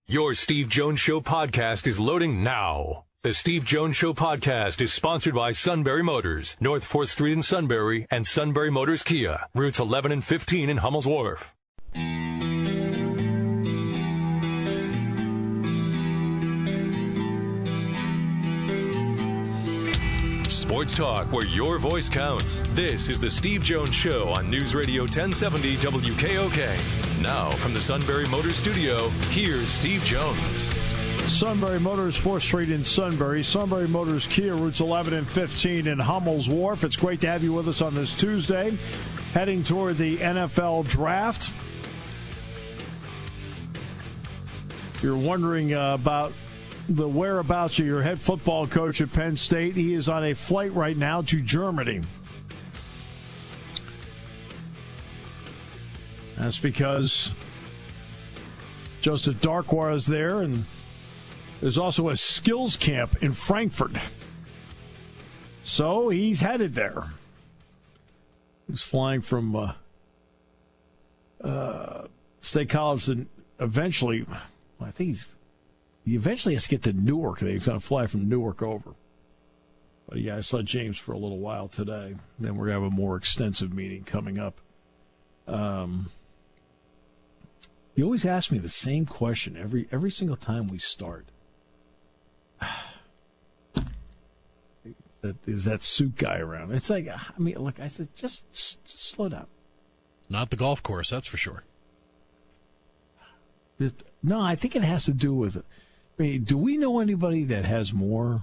Your Steve Jones Show podcast is loading now. The Steve Jones Show podcast is sponsored by Sunbury Motors, North 4th Street in Sunbury, and Sunbury Motors Kia, routes 11 and 15 in Hummel's Wharf. Sports talk where your voice counts. This is the Steve Jones Show on News Radio 1070 WKOK. Now from the Sunbury Motors studio, here's Steve Jones. Sunbury Motors, 4th Street in Sunbury. Sunbury Motors Kia, routes 11 and 15 in Hummel's Wharf. It's great to have you with us on this Tuesday, heading toward the NFL Draft. If you're wondering about the whereabouts of your head football coach at Penn State, he is on a flight right now to Germany. That's because Joseph Darkwa is there, and there's also a skills camp in Frankfurt. So he's headed there. He's flying from State College, and eventually, I think he eventually has to get to Newark. He's going to fly from Newark over. But yeah, I saw James for a little while today. Then we're going to have a more extensive meeting coming up. You always ask me the same question every single time we start. Is that suit guy around? It's like, I mean, look, I said, just slow down. Not the golf course, that's for sure. No, I think it has to do with it. I mean, do we know anybody that has more,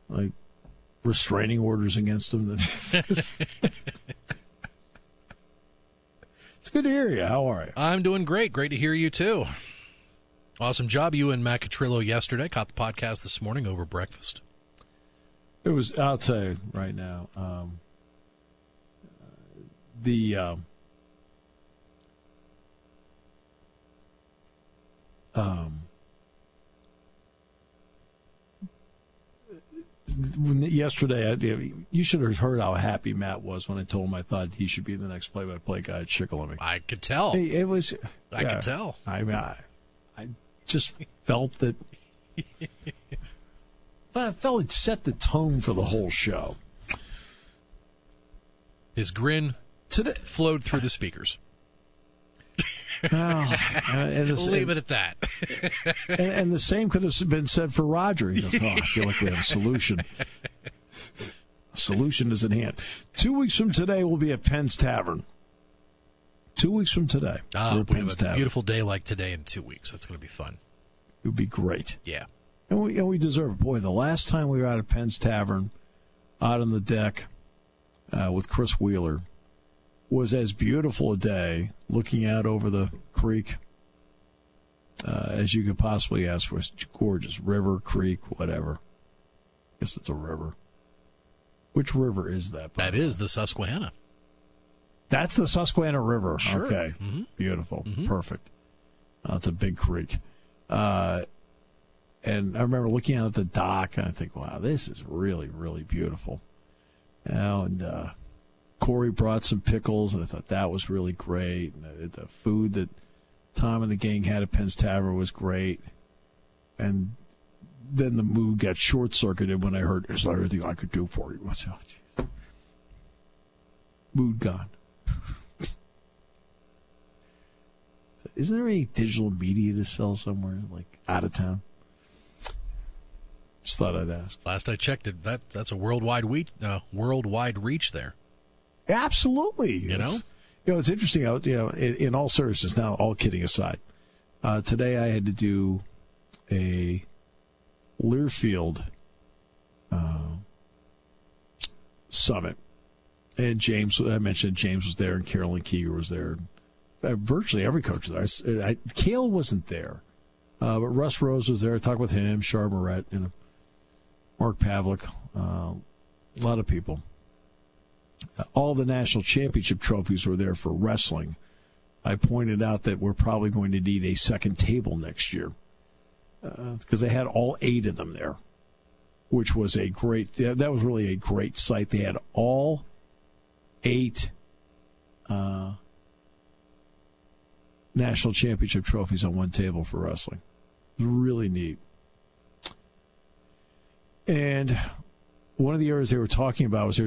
like, restraining orders against them than... It's good to hear you. How are you? I'm doing great. Great to hear you, too. Awesome job, you and Matt Catrillo yesterday. Caught the podcast this morning over breakfast. It was, I'll tell you right now, yesterday, you should have heard how happy Matt was when I told him I thought he should be the next play-by-play guy at Shikellamy. I could tell. It was. I could tell. I mean, I just felt that. But I felt it set the tone for the whole show. His grin flowed through the speakers. We'll leave it at that. and the same could have been said for Roger. He goes, I feel like we have a solution. A solution is at hand. 2 weeks from today, we'll be at Penn's Tavern. 2 weeks from today. We have a beautiful day like today in 2 weeks. That's going to be fun. It would be great. Yeah. And we deserve it. Boy, the last time we were out at Penn's Tavern, out on the deck with Chris Wheeler, was as beautiful a day looking out over the creek as you could possibly ask for. It's gorgeous. River, creek, whatever. I guess it's a river. Which river is that? That is the Susquehanna. That's the Susquehanna River. Sure. Okay. Mm-hmm. Beautiful. Mm-hmm. Perfect. It's a big creek. And I remember looking out at the dock, and I think, wow, this is really, really beautiful. And Corey brought some pickles, and I thought that was really great. And the food that Tom and the gang had at Penn's Tavern was great. And then the mood got short-circuited when I heard, is there anything I could do for you? I said, oh, geez. Mood gone. Isn't there any digital media to sell somewhere, like out of town? Just thought I'd ask. Last I checked, that's a worldwide reach there. Absolutely. You know, it's interesting. In all seriousness, now all kidding aside, today I had to do a Learfield summit, and I mentioned James was there, and Carolyn Keeger was there. Virtually every coach was there. Cale wasn't there, but Russ Rose was there. I talked with him, Char Moret, Mark Pavlik, a lot of people. All the national championship trophies were there for wrestling. I pointed out that we're probably going to need a second table next year because they had all 8 of them there, which was that was really a great sight. They had all 8 national championship trophies on one table for wrestling. Really neat. And one of the areas they were talking about was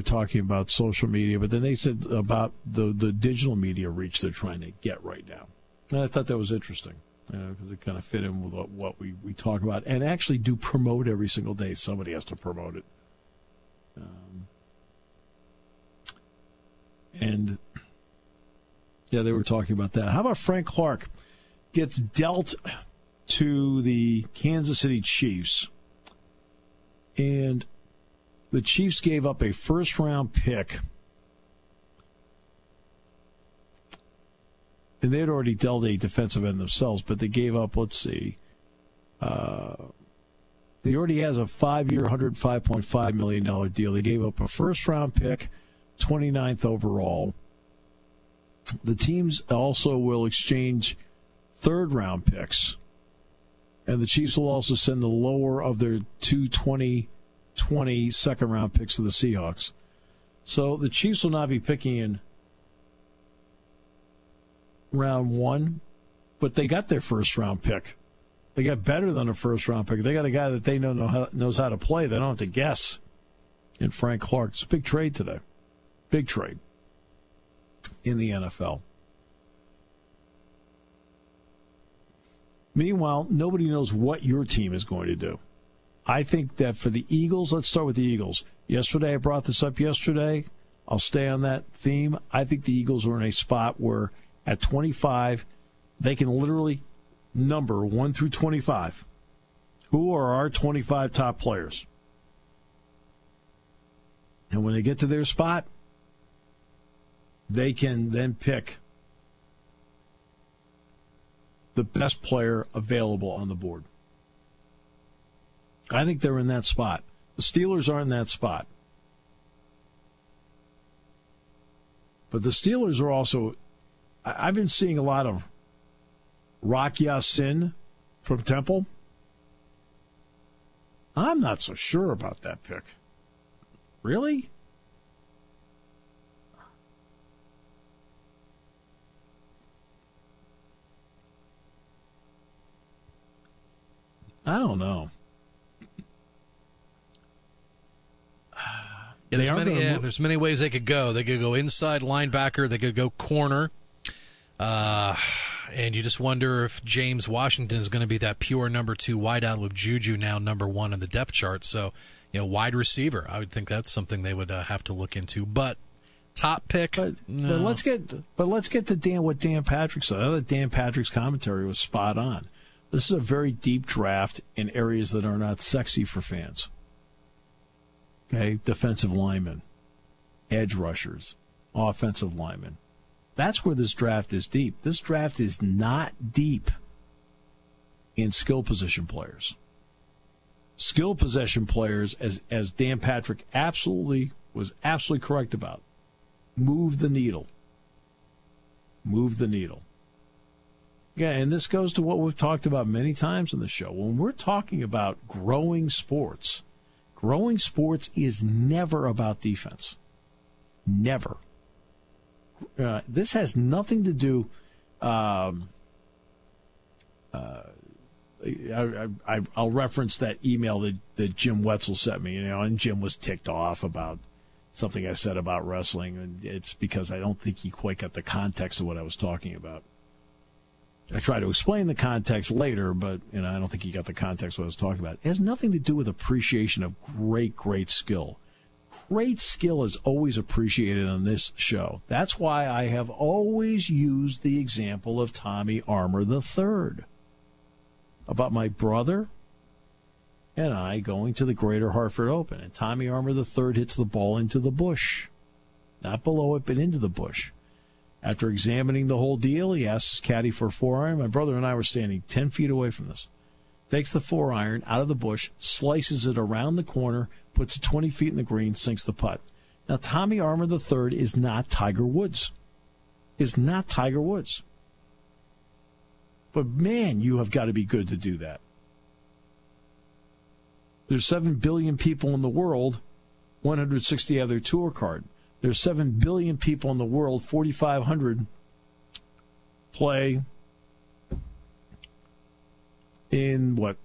social media, but then they said about the digital media reach they're trying to get right now. And I thought that was interesting, because it kind of fit in with what we talk about and actually do promote every single day. Somebody has to promote it. And, yeah, they were talking about that. How about Frank Clark gets dealt to the Kansas City Chiefs, and the Chiefs gave up a first-round pick, and they had already dealt a defensive end themselves, but they gave up, let's see, he already has a 5-year, $105.5 million deal. They gave up a first-round pick, 29th overall. The teams also will exchange third-round picks, and the Chiefs will also send the lower of their 2020 second-round picks to the Seahawks. So the Chiefs will not be picking in round one, but they got their first-round pick. They got better than a first-round pick. They got a guy that they knows how to play. They don't have to guess. And Frank Clark, it's a big trade today. Big trade in the NFL. Meanwhile, nobody knows what your team is going to do. I think that for the Eagles, let's start with the Eagles. Yesterday, I brought this up yesterday. I'll stay on that theme. I think the Eagles are in a spot where at 25, they can literally number 1 through 25. Who are our 25 top players? And when they get to their spot, they can then pick the best player available on the board. I think they're in that spot. The Steelers are in that spot. But the Steelers are also, I've been seeing a lot of Rock Ya-Sin from Temple. I'm not so sure about that pick. Really? I don't know. Yeah, there's many ways they could go. They could go inside linebacker. They could go corner. And you just wonder if James Washington is going to be that pure number 2 wideout with Juju now number 1 in the depth chart. So, wide receiver. I would think that's something they would have to look into. But top pick. But no. let's get to what Dan Patrick said. I thought Dan Patrick's commentary was spot on. This is a very deep draft in areas that are not sexy for fans. Okay, defensive linemen, edge rushers, offensive linemen. That's where this draft is deep. This draft is not deep in skill position players. Skill position players, as Dan Patrick was absolutely correct about, move the needle. Move the needle. Yeah, and this goes to what we've talked about many times in the show. When we're talking about growing sports is never about defense. Never. This has nothing to do. I'll reference that email that Jim Wetzel sent me, and Jim was ticked off about something I said about wrestling, and it's because I don't think he quite got the context of what I was talking about. I try to explain the context later, but I don't think he got the context of what I was talking about. It has nothing to do with appreciation of great skill. Great skill is always appreciated on this show. That's why I have always used the example of Tommy Armour III. About my brother and I going to the Greater Hartford Open, and Tommy Armour III hits the ball into the bush. Not below it, but into the bush. After examining the whole deal, he asks his caddy for a 4-iron. My brother and I were standing 10 feet away from this. Takes the 4-iron out of the bush, slices it around the corner, puts it 20 feet in the green, sinks the putt. Now, Tommy Armour III is not Tiger Woods. But, man, you have got to be good to do that. There's 7 billion people in the world, 160 have their tour card. There's 7 billion people in the world, 4,500 play in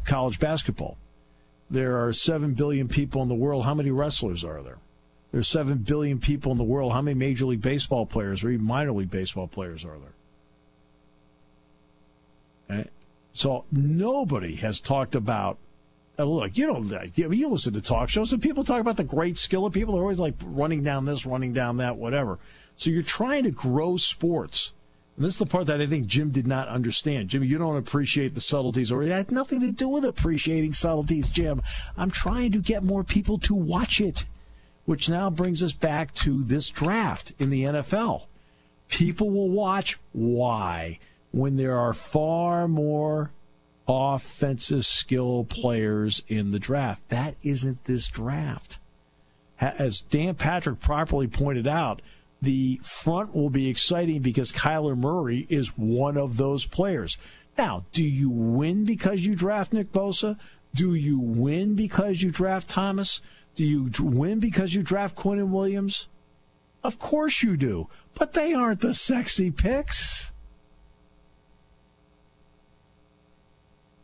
college basketball. There are 7 billion people in the world. How many wrestlers are there? There's 7 billion people in the world. How many Major League Baseball players or even minor league baseball players are there? Okay. So nobody has talked about, look, you listen to talk shows and people talk about the great skill of people. They're always like running down this, running down that, whatever. So you're trying to grow sports. And this is the part that I think Jim did not understand. Jim, you don't appreciate the subtleties, or it had nothing to do with appreciating subtleties, Jim. I'm trying to get more people to watch it, which now brings us back to this draft in the NFL. People will watch. Why? When there are far more offensive skill players in the draft. That isn't this draft. As Dan Patrick properly pointed out, the front will be exciting because Kyler Murray is one of those players. Now, do you win because you draft Nick Bosa? Do you win because you draft Thomas? Do you win because you draft Quinnen Williams? Of course you do, but they aren't the sexy picks.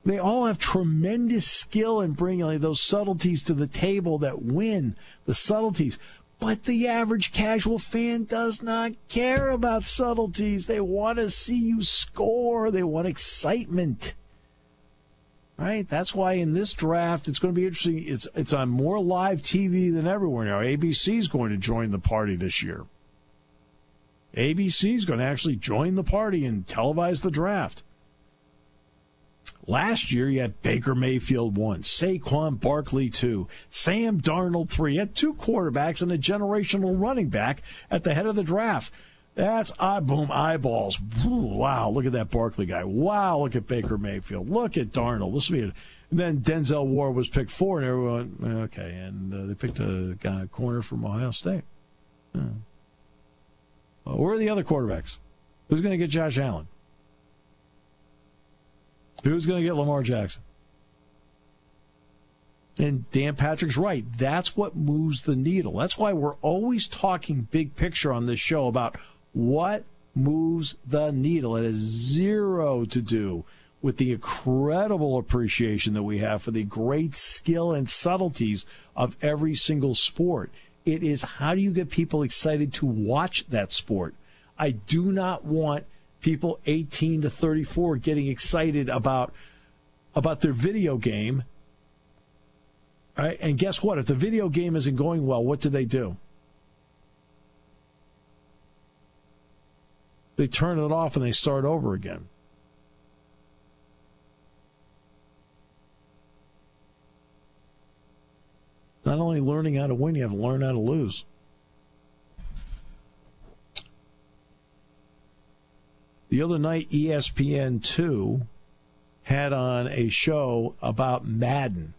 They all have tremendous skill in bringing those subtleties to the table that win, the subtleties. But the average casual fan does not care about subtleties. They want to see you score. They want excitement. Right? That's why in this draft, it's going to be interesting. It's on more live TV than everywhere now. ABC is going to join the party this year. ABC is going to actually join the party and televise the draft. Last year, you had Baker Mayfield 1, Saquon Barkley 2, Sam Darnold 3. You had 2 quarterbacks and a generational running back at the head of the draft. That's eyeballs. Wow, look at that Barkley guy. Wow, look at Baker Mayfield. Look at Darnold. This will be. And then Denzel Ward was picked 4, and everyone, okay, and they picked a guy, corner from Ohio State. Where are the other quarterbacks? Who's going to get Josh Allen? Who's going to get Lamar Jackson? And Dan Patrick's right. That's what moves the needle. That's why we're always talking big picture on this show about what moves the needle. It has zero to do with the incredible appreciation that we have for the great skill and subtleties of every single sport. It is how do you get people excited to watch that sport? I do not want people 18 to 34 getting excited about their video game. All right? And guess what? If the video game isn't going well, what do? They turn it off and they start over again. Not only learning how to win, you have to learn how to lose. The other night, ESPN2 had on a show about Madden.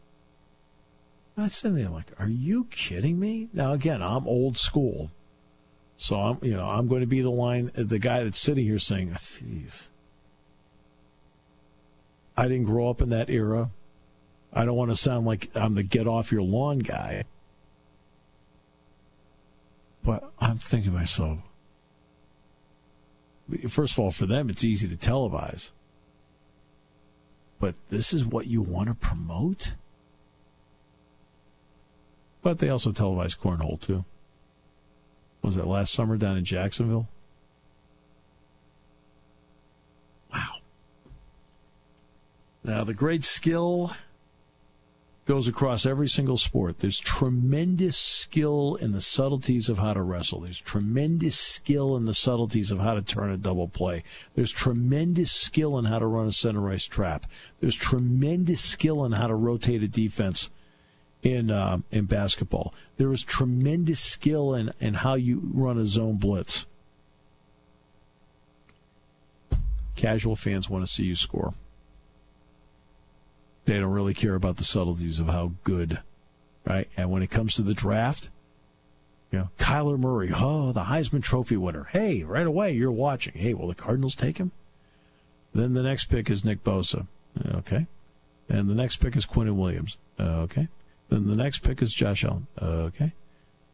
I was sitting there like, are you kidding me? Now, again, I'm old school. So I'm going to be the guy that's sitting here saying, "Jeez, I didn't grow up in that era. I don't want to sound like I'm the get off your lawn guy." But I'm thinking to myself, first of all, for them, it's easy to televise. But this is what you want to promote? But they also televise cornhole, too. Was that last summer down in Jacksonville? Wow. Now, the great skill goes across every single sport. There's tremendous skill in the subtleties of how to wrestle. There's tremendous skill in the subtleties of how to turn a double play. There's tremendous skill in how to run a center ice trap. There's tremendous skill in how to rotate a defense in basketball. There is tremendous skill in how you run a zone blitz. Casual fans want to see you score. They don't really care about the subtleties of how good, right? And when it comes to the draft, Kyler Murray, the Heisman Trophy winner. Hey, right away, you're watching. Hey, will the Cardinals take him? Then the next pick is Nick Bosa. Okay. And the next pick is Quinnen Williams. Okay. Then the next pick is Josh Allen. Okay.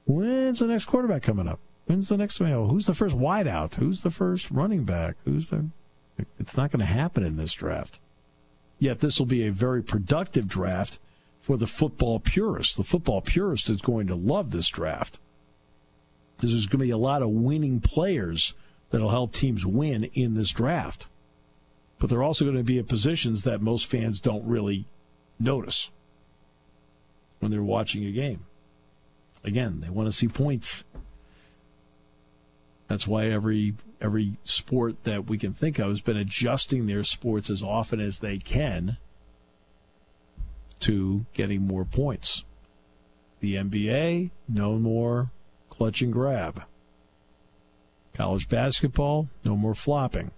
When's the next quarterback coming up? When's the next one? Who's the first wideout? Who's the first running back? It's not going to happen in this draft. Yet this will be a very productive draft for the football purist. The football purist is going to love this draft because there's going to be a lot of winning players that will help teams win in this draft. But they're also going to be at positions that most fans don't really notice when they're watching a game. Again, they want to see points. That's why every sport that we can think of has been adjusting their sports as often as they can to getting more points. The NBA, no more clutch and grab. College basketball, no more flopping.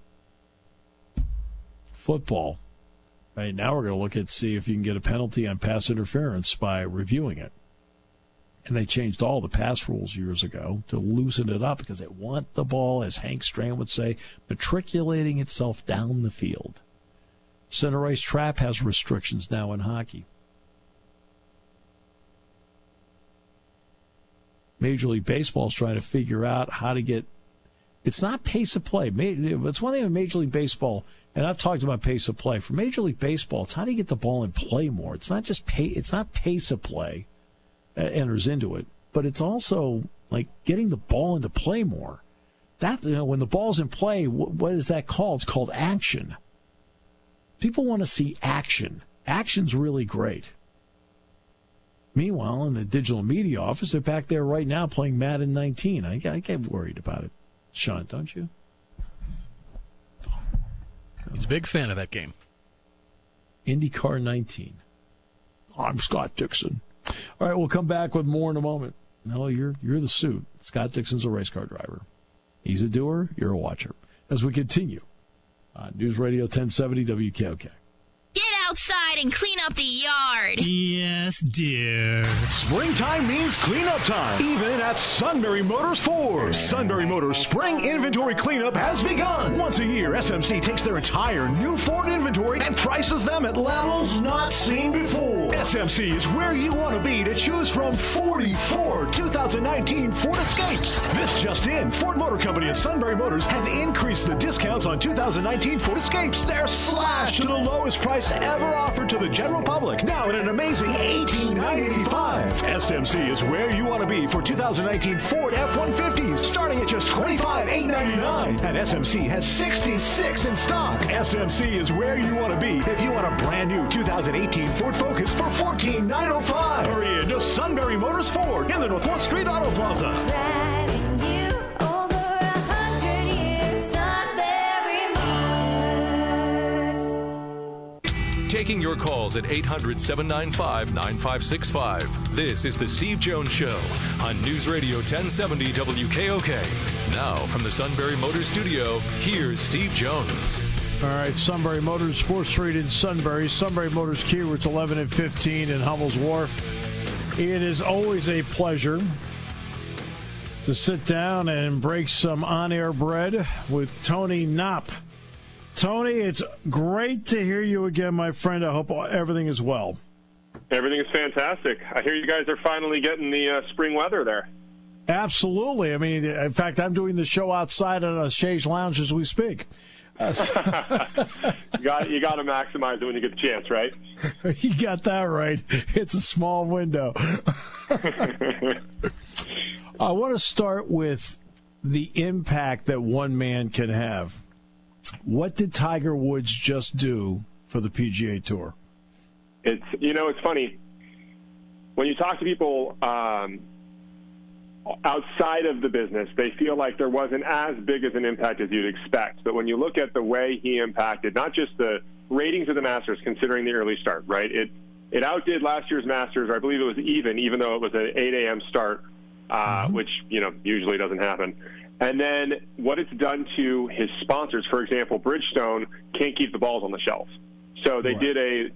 Football, right now we're going to see if you can get a penalty on pass interference by reviewing it. And they changed all the pass rules years ago to loosen it up because they want the ball, as Hank Strand would say, matriculating itself down the field. Center ice trap has restrictions now in hockey. Major League Baseball is trying to figure out how to get... It's not pace of play. It's one thing in Major League Baseball, and I've talked about pace of play. For Major League Baseball, it's how do you get the ball in play more. It's not just it's not pace of play that enters into it, but it's also like getting the ball into play more. That, when the ball's in play, what is that called? It's called action. People want to see action. Action's really great. Meanwhile, in the digital media office, they're back there right now playing Madden 19. I get worried about it. Sean, don't you? He's a big fan of that game. IndyCar 19. I'm Scott Dixon. All right, we'll come back with more in a moment. No, you're the suit. Scott Dixon's a race car driver. He's a doer. You're a watcher. As we continue on News Radio 1070 WKOK. Get outside and clean up the yard. Yes, dear. Springtime means cleanup time, even at Sunbury Motors Ford. Sunbury Motors spring inventory cleanup has begun. Once a year, SMC takes their entire new Ford inventory and prices them at levels not seen before. SMC is where you want to be to choose from 44 2019 Ford Escapes. This just in, Ford Motor Company and Sunbury Motors have increased the discounts on 2019 Ford Escapes. They're slashed to the lowest price ever offered to the general public, now at an amazing $18,985. SMC is where you want to be for 2019 Ford F-150s, starting at just $25,899. And SMC has 66 in stock. SMC is where you want to be if you want a brand new 2018 Ford Focus for $14,905. Hurry in to Sunbury Motors Ford in the North 4th Street Auto Plaza. Driving you over 100 years, Sunbury Motors. Taking your calls at 800-795-9565. This is the Steve Jones Show on News Radio 1070 WKOK. Now from the Sunbury Motors Studio, here's Steve Jones. All right, Sunbury Motors, 4th Street in Sunbury. Sunbury Motors Kia, routes 11 and 15 in Hummel's Wharf. It is always a pleasure to sit down and break some on-air bread with Tony Knopp. Tony, it's great to hear you again, my friend. I hope everything is well. Everything is fantastic. I hear you guys are finally getting the spring weather there. Absolutely. I mean, in fact, I'm doing the show outside at a Chaise Lounge as we speak. You got to maximize it when you get the chance, right? You got that right. It's a small window. I want to start with the impact that one man can have. What did Tiger Woods just do for the PGA Tour? It's funny. When you talk to people outside of the business, they feel like there wasn't as big as an impact as you'd expect. But when you look at the way he impacted, not just the ratings of the Masters, considering the early start, right? It outdid last year's Masters, or I believe it was even though it was an 8 a.m. start, which, usually doesn't happen. And then what it's done to his sponsors, for example, Bridgestone can't keep the balls on the shelf. So they did a,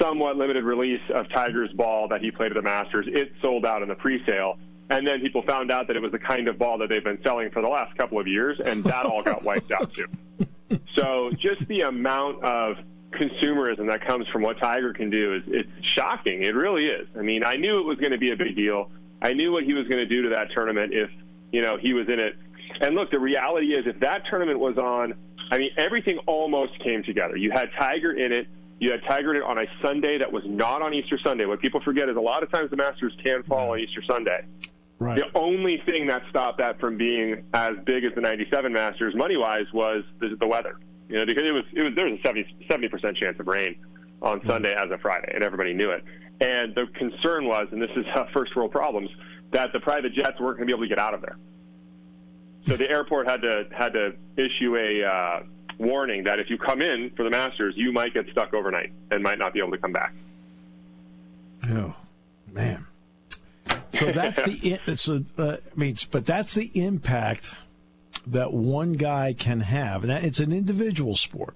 somewhat limited release of Tiger's ball that he played at the Masters. It sold out in the pre-sale. And then people found out that it was the kind of ball that they've been selling for the last couple of years, and that all got wiped out too. So just the amount of consumerism that comes from what Tiger can do it's shocking. It really is. I mean, I knew it was going to be a big deal. I knew what he was going to do to that tournament if, he was in it. And look, the reality is if that tournament was on I mean, everything almost came together. You had Tiger in it. You had Tiger in it on a Sunday that was not on Easter Sunday. What people forget is a lot of times the Masters can fall on Easter Sunday. Right. The only thing that stopped that from being as big as the 97 Masters money-wise was the weather. You know, because there was a 70% chance of rain on Sunday as of Friday, and everybody knew it. And the concern was, and this is first world problems, that the private jets weren't going to be able to get out of there. So the airport had to issue a warning that if you come in for the Masters, you might get stuck overnight and might not be able to come back. Oh, man. So that's but that's the impact that one guy can have. And it's an individual sport.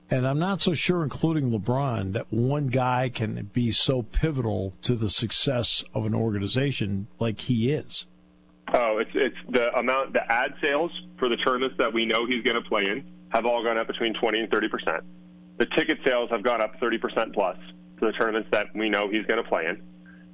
And I'm not so sure, including LeBron, that one guy can be so pivotal to the success of an organization like he is. Oh, it's the ad sales for the tournaments that we know he's going to play in have all gone up between 20 and 30%. The ticket sales have gone up 30% plus for the tournaments that we know he's going to play in.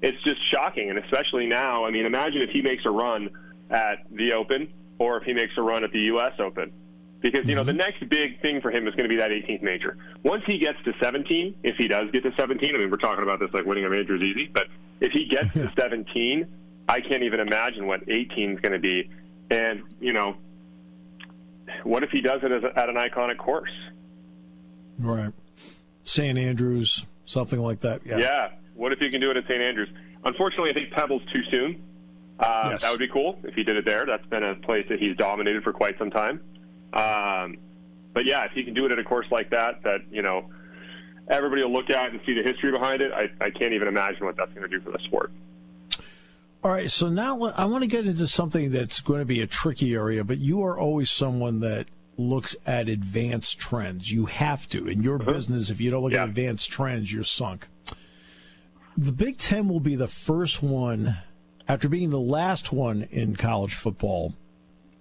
It's just shocking, and especially now, I mean, imagine if he makes a run at the Open or if he makes a run at the U.S. Open. Because, you know, the next big thing for him is going to be that 18th major. Once he gets to 17, if he does get to 17, I mean, we're talking about this like winning a major is easy, but if he gets to 17, I can't even imagine what 18 is going to be. And, you know, what if he does it at an iconic course? Right. St. Andrews, something like that. Yeah. What if he can do it at St. Andrews? Unfortunately, I think Pebble's too soon. Yes. That would be cool if he did it there. That's been a place that he's dominated for quite some time. But, yeah, if he can do it at a course like that, you know, everybody will look at and see the history behind it, I can't even imagine what that's going to do for the sport. All right, so now I want to get into something that's going to be a tricky area, but you are always someone that looks at advanced trends. You have to. In your business, if you don't look at advanced trends, you're sunk. The Big Ten will be the first one, after being the last one in college football,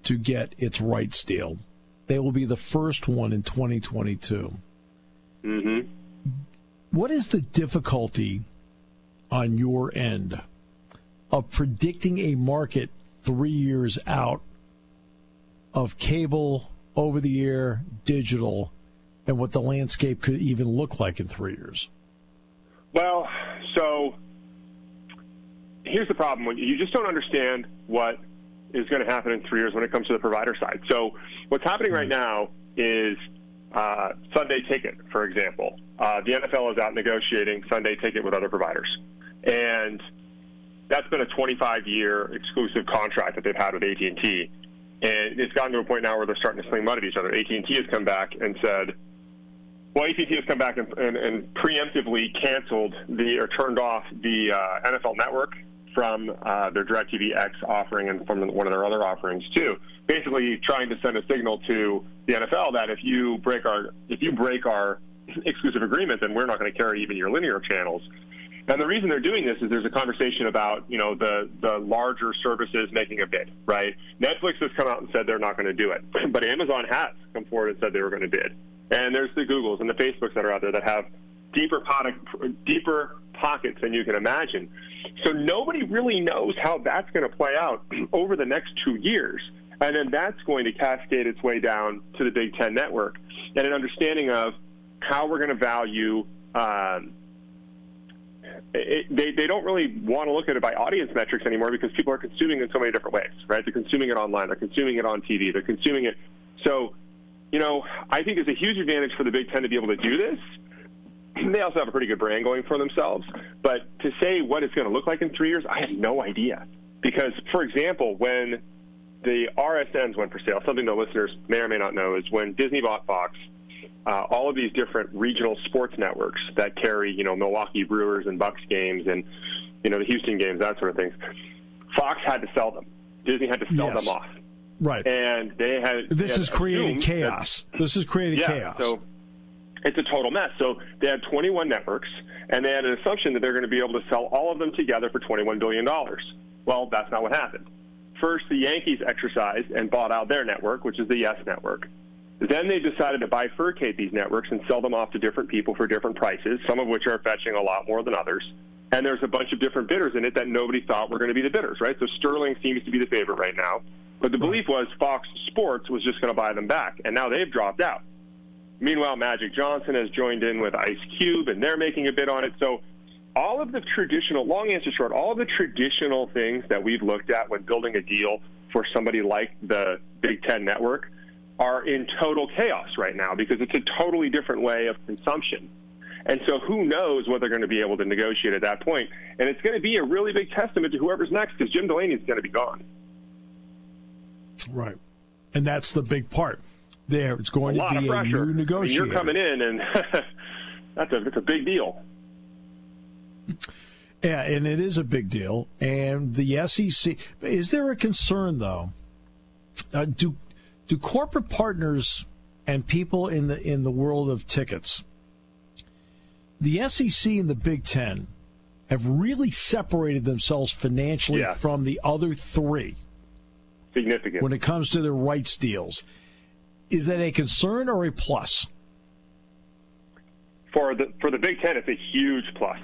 to get its rights deal. They will be the first one in 2022. Mm-hmm. What is the difficulty on your end of predicting a market 3 years out of cable, over-the-air, digital, and what the landscape could even look like in 3 years? Well, so here's the problem. When you just don't understand what is going to happen in 3 years when it comes to the provider side. So what's happening right now is Sunday Ticket, for example. The NFL is out negotiating Sunday Ticket with other providers. And that's been a 25-year exclusive contract that they've had with AT&T. And it's gotten to a point now where they're starting to sling mud at each other. AT&T has come back and said, well, AT&T has come back and preemptively canceled or turned off the NFL Network from their DirecTV X offering and from one of their other offerings too. Basically, trying to send a signal to the NFL that if you break our exclusive agreement, then we're not going to carry even your linear channels. And the reason they're doing this is there's a conversation about, you know, the larger services making a bid, right? Netflix has come out and said they're not going to do it, but Amazon has come forward and said they were going to bid. And there's the Googles and the Facebooks that are out there that have deeper pockets than you can imagine. So nobody really knows how that's going to play out over the next 2 years. And then that's going to cascade its way down to the Big Ten network and an understanding of how we're going to value they don't really want to look at it by audience metrics anymore because people are consuming it in so many different ways, right? They're consuming it online. They're consuming it on TV. They're consuming it. So, you know, I think it's a huge advantage for the Big Ten to be able to do this. They also have a pretty good brand going for themselves. But to say what it's going to look like in 3 years, I have no idea. Because, for example, when the RSNs went for sale, something the listeners may or may not know is when Disney bought Fox, all of these different regional sports networks that carry, you know, Milwaukee Brewers and Bucks games and, you know, the Houston games, that sort of things, Fox had to sell them. Disney had to sell them off. Right. And they had... This is creating chaos. This is creating chaos. So it's a total mess. So they had 21 networks, and they had an assumption that they're going to be able to sell all of them together for $21 billion. Well, that's not what happened. First, the Yankees exercised and bought out their network, which is the YES network. Then they decided to bifurcate these networks and sell them off to different people for different prices, some of which are fetching a lot more than others. And there's a bunch of different bidders in it that nobody thought were going to be the bidders, right? So Sterling seems to be the favorite right now. But the belief was Fox Sports was just going to buy them back, and now they've dropped out. Meanwhile, Magic Johnson has joined in with Ice Cube, and they're making a bid on it. So all of the traditional, long answer short, all of the traditional things that we've looked at when building a deal for somebody like the Big Ten Network are in total chaos right now because it's a totally different way of consumption. And so who knows what they're going to be able to negotiate at that point. And it's going to be a really big testament to whoever's next because Jim Delaney is going to be gone. Right. And that's the big part. There, it's going to be a new negotiator. I mean, you're coming in, and that's a big deal. Yeah, and it is a big deal. And the SEC, is there a concern, though? Do corporate partners and people in the world of tickets, the SEC and the Big Ten, have really separated themselves financially from the other three? Significant. When it comes to their rights deals. Is that a concern or a plus? For the Big Ten, it's a huge plus.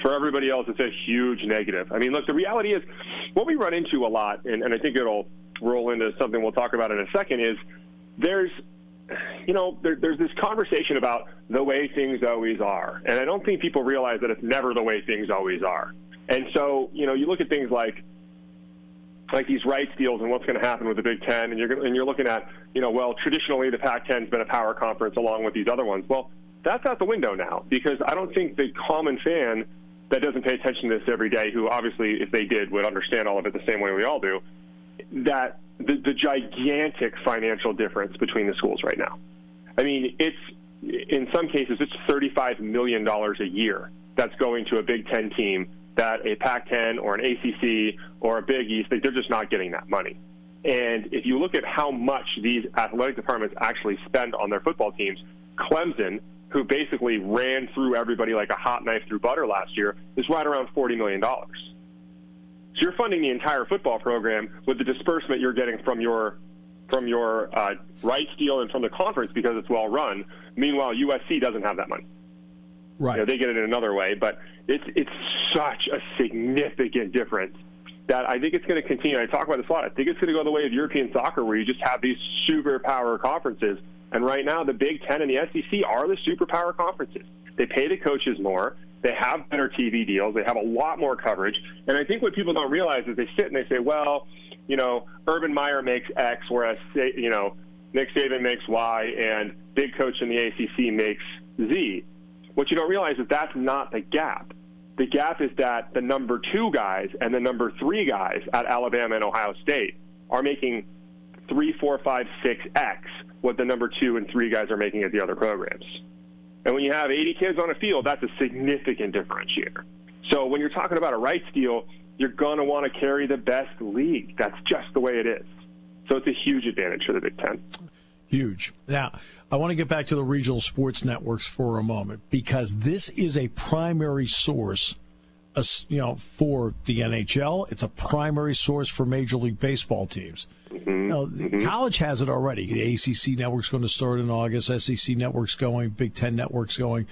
For everybody else, it's a huge negative. I mean, look, the reality is what we run into a lot, and I think it'll roll into something we'll talk about in a second, is there's this conversation about the way things always are. And I don't think people realize that it's never the way things always are. And so, you look at things like these rights deals and what's going to happen with the Big Ten, and you're looking at, traditionally the Pac-10's been a power conference along with these other ones. Well, that's out the window now because I don't think the common fan that doesn't pay attention to this every day, who obviously, if they did, would understand all of it the same way we all do, that the gigantic financial difference between the schools right now. I mean, in some cases, it's $35 million a year that's going to a Big Ten team that a Pac-10 or an ACC or a Big East, they're just not getting that money. And if you look at how much these athletic departments actually spend on their football teams, Clemson, who basically ran through everybody like a hot knife through butter last year, is right around $40 million. So you're funding the entire football program with the disbursement you're getting from your rights deal and from the conference because it's well run. Meanwhile, USC doesn't have that money. Right. They get it in another way, but it's such a significant difference that I think it's going to continue. I talk about this a lot. I think it's going to go the way of European soccer where you just have these superpower conferences. And right now, the Big Ten and the SEC are the superpower conferences. They pay the coaches more. They have better TV deals. They have a lot more coverage. And I think what people don't realize is they sit and they say, well, Urban Meyer makes X, whereas, Nick Saban makes Y, and big coach in the ACC makes Z. What you don't realize is that's not the gap. The gap is that the number 2 guys and the number 3 guys at Alabama and Ohio State are making 3, 4, 5, 6X what the number 2 and 3 guys are making at the other programs. And when you have 80 kids on a field, that's a significant differentiator. So when you're talking about a rights deal, you're going to want to carry the best league. That's just the way it is. So it's a huge advantage for the Big Ten. Huge. Now, I want to get back to the regional sports networks for a moment because this is a primary source, for the NHL. It's a primary source for Major League Baseball teams. College has it already. The ACC network's going to start in August. SEC network's going. Big Ten network's going.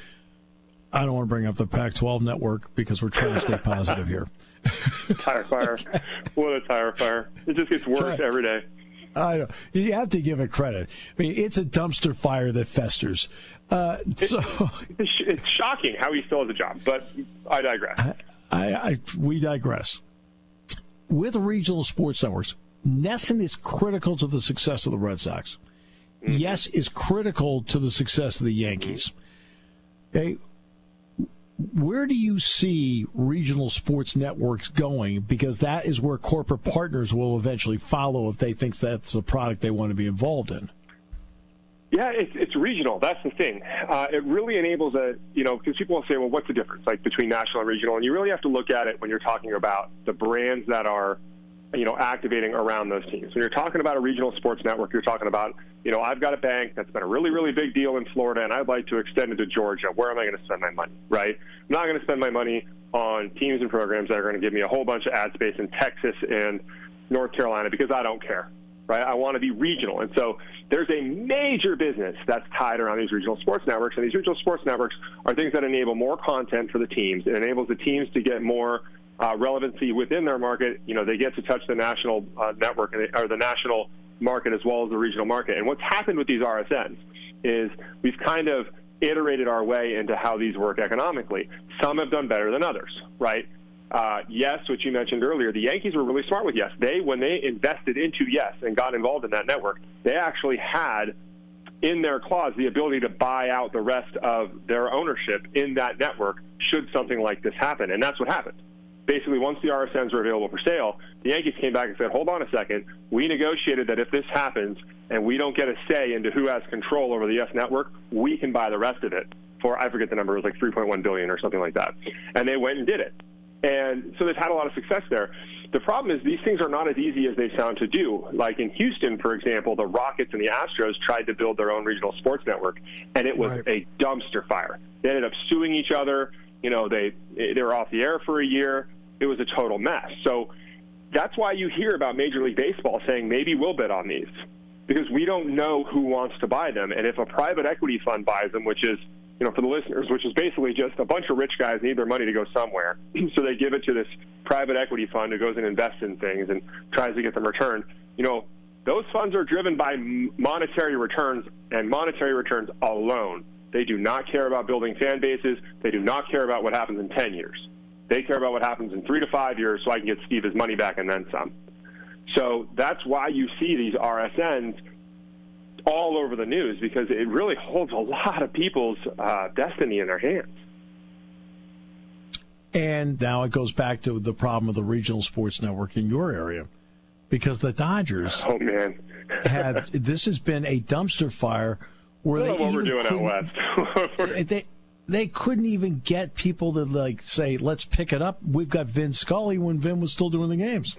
I don't want to bring up the Pac-12 network because we're trying to stay positive here. Tire fire. What a tire fire. It just gets worse every day. I know. You have to give it credit. I mean, it's a dumpster fire that festers. It's shocking how he still has a job, but I digress. We digress. With regional sports networks, NESN is critical to the success of the Red Sox. Yes is critical to the success of the Yankees. Okay. Where do you see regional sports networks going? Because that is where corporate partners will eventually follow if they think that's a product they want to be involved in. Yeah, it's regional. That's the thing. It really enables because people will say, well, what's the difference between national and regional? And you really have to look at it when you're talking about the brands that are, activating around those teams. When you're talking about a regional sports network, you're talking about, I've got a bank that's been a really, really big deal in Florida, and I'd like to extend it to Georgia. Where am I going to spend my money, right? I'm not going to spend my money on teams and programs that are going to give me a whole bunch of ad space in Texas and North Carolina because I don't care, right? I want to be regional. And so there's a major business that's tied around these regional sports networks, and these regional sports networks are things that enable more content for the teams. It enables the teams to get more relevancy within their market, they get to touch the national network or the national market as well as the regional market. And what's happened with these RSNs is we've kind of iterated our way into how these work economically. Some have done better than others, right? Yes, which you mentioned earlier, the Yankees were really smart with Yes. When they invested into Yes and got involved in that network, they actually had in their clause the ability to buy out the rest of their ownership in that network should something like this happen. And that's what happened. Basically, once the RSNs were available for sale, the Yankees came back and said, hold on a second, we negotiated that if this happens and we don't get a say into who has control over the Yes network, we can buy the rest of it for, I forget the number, it was like $3.1 billion or something like that. And they went and did it. And so they've had a lot of success there. The problem is these things are not as easy as they sound to do. Like in Houston, for example, the Rockets and the Astros tried to build their own regional sports network, and it was a dumpster fire. They ended up suing each other. They were off the air for a year. It was a total mess. So that's why you hear about Major League Baseball saying maybe we'll bid on these, because we don't know who wants to buy them. And if a private equity fund buys them, which is, for the listeners, which is basically just a bunch of rich guys need their money to go somewhere, so they give it to this private equity fund who goes and invests in things and tries to get them returned. Those funds are driven by monetary returns and monetary returns alone. They do not care about building fan bases. They do not care about what happens in 10 years. They care about what happens in 3 to 5 years so I can get Steve his money back and then some. So that's why you see these RSNs all over the news, because it really holds a lot of people's destiny in their hands. And now it goes back to the problem of the regional sports network in your area, because the Dodgers this has been a dumpster fire where we're doing out west. They couldn't even get people to say, let's pick it up. We've got Vin Scully when Vin was still doing the games.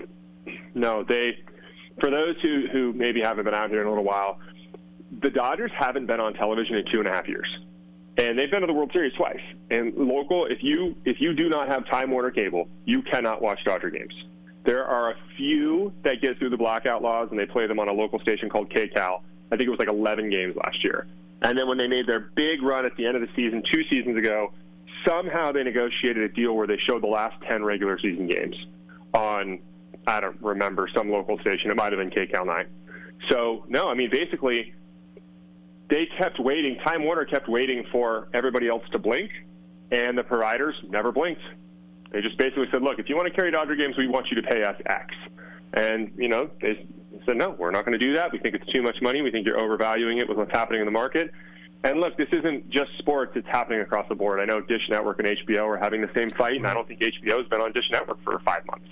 No, for those who maybe haven't been out here in a little while, the Dodgers haven't been on television in 2.5 years. And they've been to the World Series twice. And local, if you do not have Time Warner Cable, you cannot watch Dodger games. There are a few that get through the blackout laws, and they play them on a local station called KCAL. I think it was like 11 games last year. And then when they made their big run at the end of the season 2 seasons ago, somehow they negotiated a deal where they showed the last 10 regular season games on, I don't remember, some local station. It might have been KCAL 9. So, no, basically, they kept waiting. Time Warner kept waiting for everybody else to blink, and the providers never blinked. They just basically said, look, if you want to carry Dodger games, we want you to pay us X. And, they said, no, we're not going to do that. We think it's too much money. We think you're overvaluing it with what's happening in the market. And look, this isn't just sports. It's happening across the board. I know Dish Network and HBO are having the same fight, and I don't think HBO has been on Dish Network for 5 months.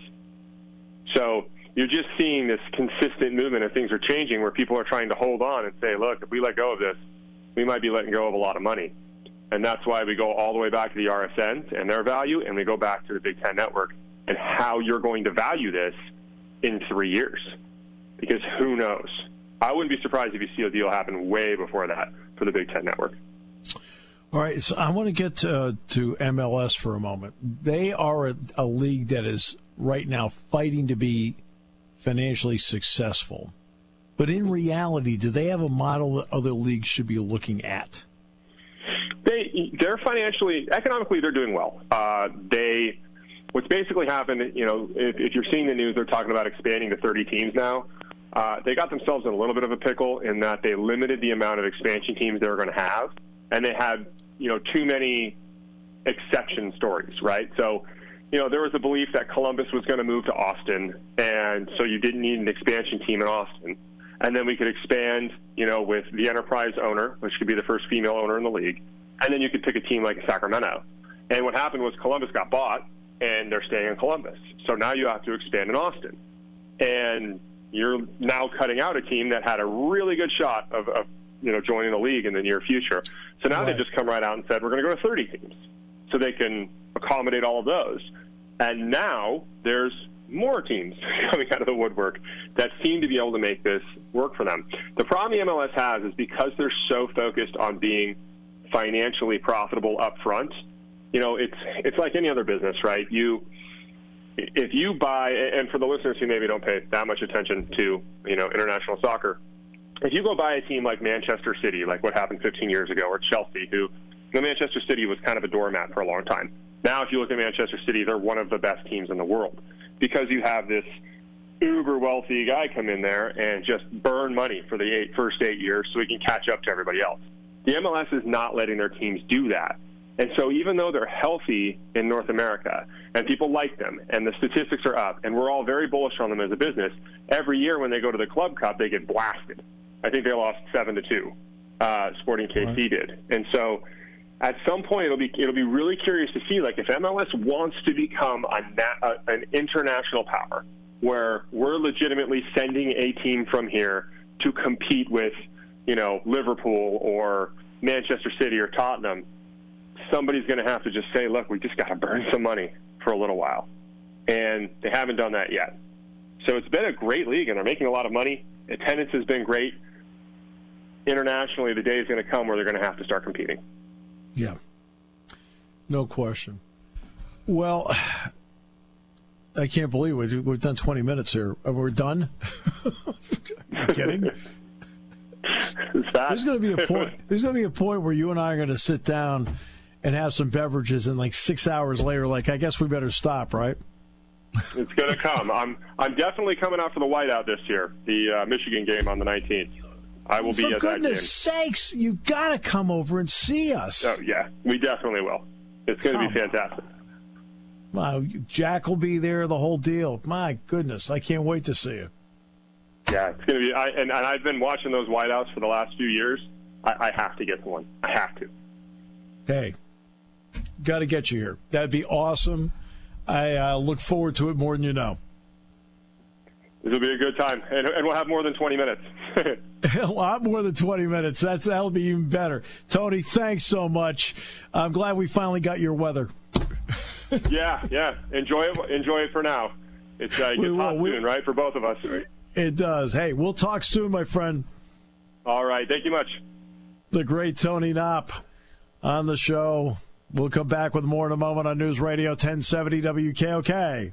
So you're just seeing this consistent movement, and things are changing where people are trying to hold on and say, look, if we let go of this, we might be letting go of a lot of money. And that's why we go all the way back to the RSNs and their value, and we go back to the Big Ten Network and how you're going to value this in 3 years. Because who knows? I wouldn't be surprised if you see a deal happen way before that for the Big Ten Network. All right, so I want to get to MLS for a moment. They are a league that is right now fighting to be financially successful. But in reality, do they have a model that other leagues should be looking at? They're economically, they're doing well. What's basically happened, if you're seeing the news, they're talking about expanding to 30 teams now. They got themselves in a little bit of a pickle in that they limited the amount of expansion teams they were going to have, and they had, too many exception stories, right? So, there was a belief that Columbus was going to move to Austin, and so you didn't need an expansion team in Austin. And then we could expand, with the enterprise owner, which could be the first female owner in the league, and then you could pick a team like Sacramento. And what happened was Columbus got bought, and they're staying in Columbus. So now you have to expand in Austin. And you're now cutting out a team that had a really good shot of joining the league in the near future. So now They've just come right out and said, we're going to go to 30 teams so they can accommodate all of those. And now there's more teams coming out of the woodwork that seem to be able to make this work for them. The problem the MLS has is because they're so focused on being financially profitable up front, it's like any other business, right? If you buy, and for the listeners who maybe don't pay that much attention to, international soccer, if you go buy a team like Manchester City, like what happened 15 years ago, or Chelsea, who, Manchester City was kind of a doormat for a long time. Now, if you look at Manchester City, they're one of the best teams in the world because you have this uber wealthy guy come in there and just burn money for the first 8 years so he can catch up to everybody else. The MLS is not letting their teams do that. And so even though they're healthy in North America and people like them and the statistics are up and we're all very bullish on them as a business, every year when they go to the Club Cup, they get blasted. I think they lost 7-2. Sporting KC did. And so at some point it'll be really curious to see, like, if MLS wants to become an international power where we're legitimately sending a team from here to compete with, Liverpool or Manchester City or Tottenham, somebody's going to have to just say, look, we just got to burn some money for a little while. And they haven't done that yet. So it's been a great league, and they're making a lot of money. Attendance has been great. Internationally, the day is going to come where they're going to have to start competing. Yeah. No question. Well, I can't believe we've done 20 minutes here. We're done? Are you kidding? There's going to be a point. There's going to be a point where you and I are going to sit down and have some beverages, and like 6 hours later, like, I guess we better stop, right? It's going to come. I'm definitely coming out for the whiteout this year, the Michigan game on the 19th. I will be at that game. For goodness sakes, you got to come over and see us. Oh, yeah, we definitely will. It's going to be fantastic. Wow, Jack will be there, the whole deal. My goodness, I can't wait to see you. Yeah, it's going to be. And I've been watching those whiteouts for the last few years. I have to get to one. I have to. Hey, got to get you here. That'd be awesome. I look forward to it more than you know. This will be a good time, and we'll have more than 20 minutes. A lot more than 20 minutes. That'll be even better. Tony, thanks so much. I'm glad we finally got your weather. Yeah. Enjoy it for now. It gets hot soon, right, for both of us. It does. Hey, we'll talk soon, my friend. All right. Thank you much. The great Tony Knopp on the show. We'll come back with more in a moment on News Radio 1070 WKOK.